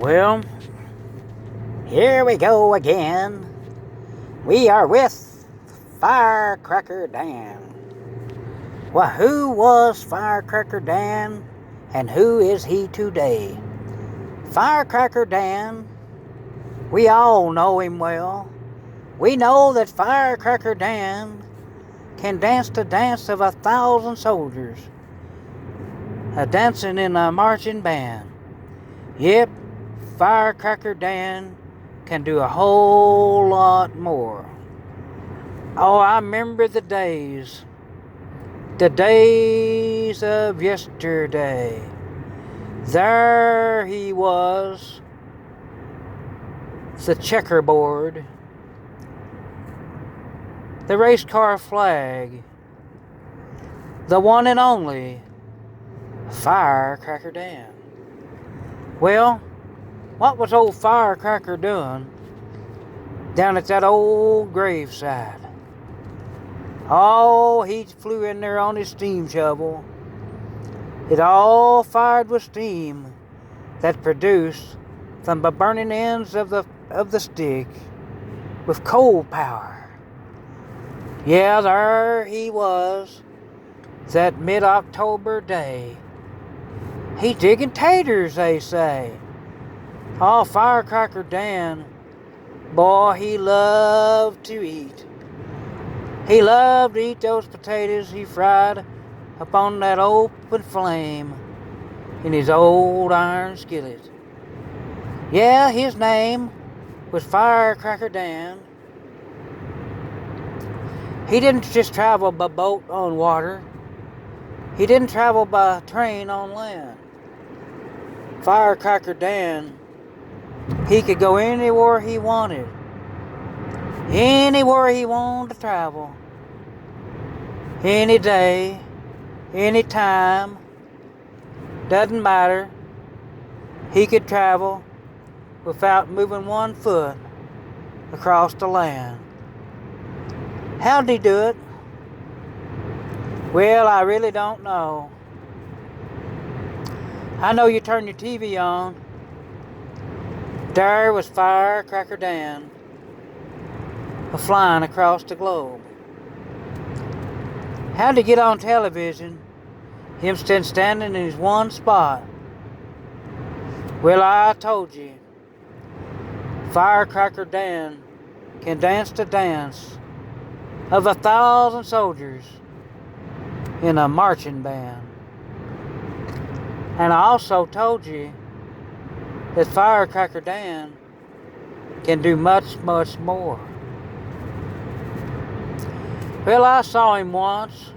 Well, here we go again. We are with Firecracker Dan. Well, who was Firecracker Dan and who is he today? Firecracker Dan, we all know him well. We know that Firecracker Dan can dance the dance of 1,000 soldiers, dancing in a marching band. Yep, Firecracker Dan can do a whole lot more. Oh, I remember the days of yesterday. There he was, the checkerboard, the race car flag, the one and only Firecracker Dan. Well, what was old Firecracker doing down at that old graveside? Oh, he flew in there on his steam shovel. It all fired with steam that produced from the burning ends of the stick with coal power. Yeah, there he was, that mid-October day. He digging taters, they say. Oh, Firecracker Dan, boy, he loved to eat. He loved to eat those potatoes he fried upon that open flame in his old iron skillet. Yeah, his name was Firecracker Dan. He didn't just travel by boat on water. He didn't travel by train on land. Firecracker Dan, he could go anywhere he wanted. Anywhere he wanted to travel. Any day, any time, doesn't matter. He could travel without moving one foot across the land. How did he do it? Well, I really don't know. I know you turn your TV on. There was Firecracker Dan flying across the globe. How did he get on television? Him standing in his one spot. Well, I told you. Firecracker Dan can dance the dance of 1,000 soldiers in a marching band. And I also told you that Firecracker Dan can do much, much more. Well, I saw him once.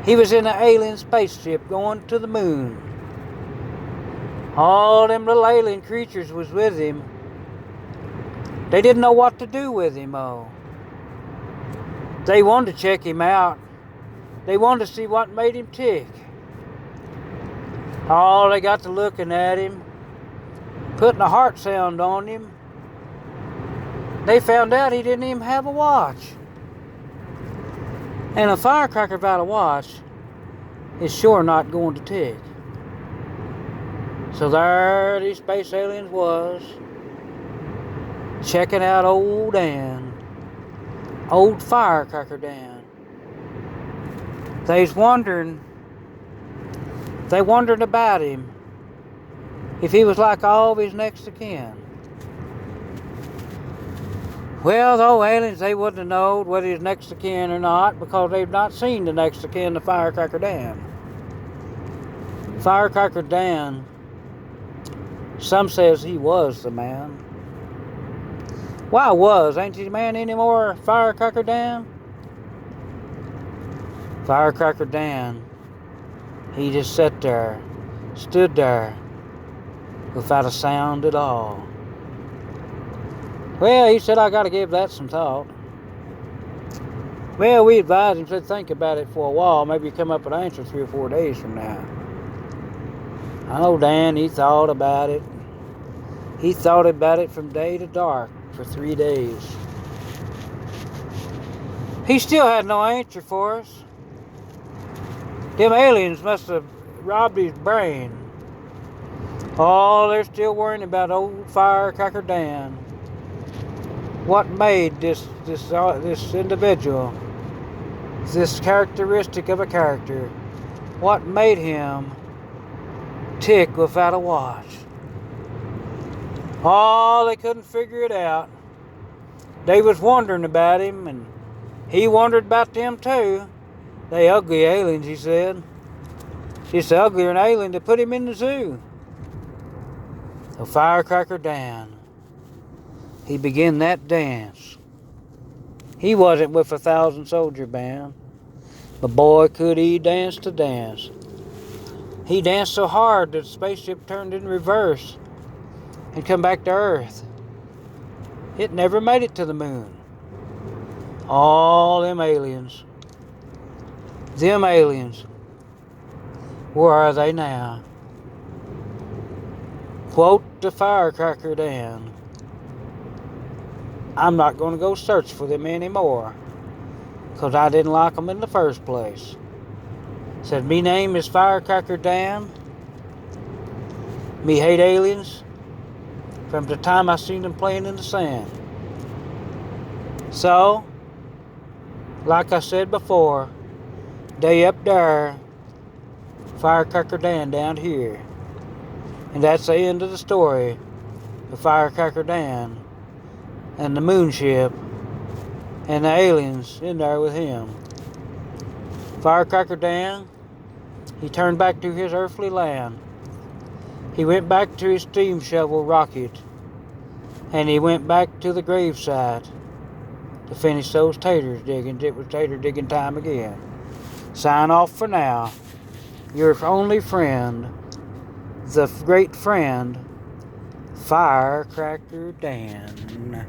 He was in an alien spaceship going to the moon. All them little alien creatures was with him. They didn't know what to do with him, oh. They wanted to check him out. They wanted to see what made him tick. Oh, they got to looking at him, putting a heart sound on him. They found out he didn't even have a watch. And a firecracker without a watch is sure not going to tick. So there these space aliens was, checking out old Dan, old Firecracker Dan. They wondered about him, if he was like all of his next of kin. Well, though aliens, they wouldn't have known whether he's next of kin or not, because they've not seen the next of kin to Firecracker Dan. Firecracker Dan, some says he was the man. Why was? Ain't he the man anymore, Firecracker Dan? Firecracker Dan, he just sat there, stood there, without a sound at all. Well, he said, I gotta give that some thought. Well, we advised him, said, think about it for a while, maybe come up with an answer 3 or 4 days from now. I know Dan, he thought about it. He thought about it from day to dark for 3 days. He still had no answer for us. Them aliens must have robbed his brain. Oh, they're still worrying about old Firecracker Dan. What made this individual, this characteristic of a character, what made him tick without a watch? Oh, they couldn't figure it out. They was wondering about him, and he wondered about them too. They ugly aliens, he said. It's uglier than alien to put him in the zoo. So Firecracker Dan, he began that dance. He wasn't with 1,000 soldier band, but boy could he dance to dance. He danced so hard that the spaceship turned in reverse and come back to Earth. It never made it to the moon. All them aliens. Where are they now? Quote to Firecracker Dan, I'm not going to go search for them anymore, 'cause I didn't like them in the first place. Said, me name is Firecracker Dan. Me hate aliens from the time I seen them playing in the sand. So, like I said before, they up there, Firecracker Dan down here. And that's the end of the story of Firecracker Dan and the moonship and the aliens in there with him. Firecracker Dan, he turned back to his earthly land. He went back to his steam shovel rocket, and he went back to the gravesite to finish those taters digging. It was tater digging time again. Sign off for now. Your only friend, the great friend, Firecracker Dan.